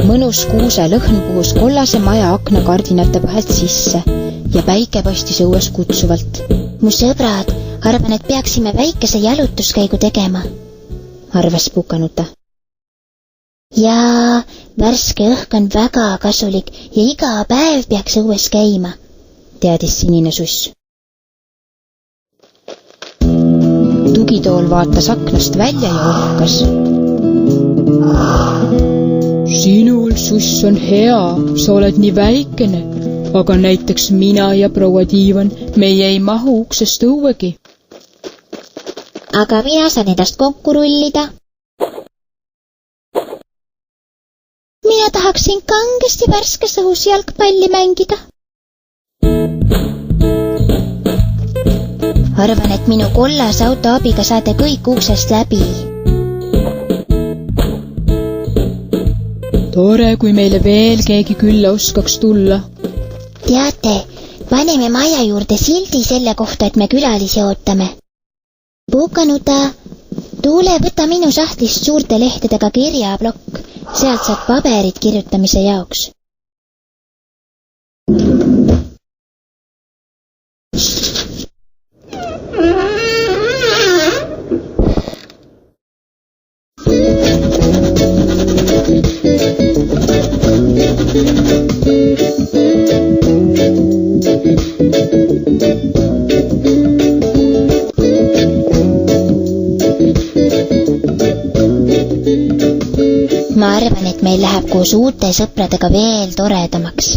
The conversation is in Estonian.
Mõnus kuuse lõhn puhus kollase maja aknakardinate vahelt sisse ja päike paistis õues kutsuvalt. Mu sõbrad, arvan, et peaksime väikese jalutuskäigu tegema, arvas Pukanuta. Ja värske õhk on väga kasulik ja iga päev peaks õues käima, teadis Sinine Suss. Tugitool vaatas aknast välja ja ohkas. Sinul, Suss, on hea, sa oled nii väikene, aga näiteks mina ja proua Diivan, meie ei mahu uksest õuegi. Aga mina saan endast kokku rullida. Mina tahaksin kangesti värskes õhus jalgpalli mängida. Arvan, et minu kollase auto abiga saate kõik uksest läbi. Tore, kui meile veel keegi külla oskaks tulla. Teate, paneme maja juurde sildi selle kohta, et me külalisi ootame. Pukanuta, Tuule, võta minu sahtlist suurte lehtedega kirjaplokk, sealt saad paberit kirjutamise jaoks. Ma arvan, et meil läheb koos uute sõpradega veel toredamaks.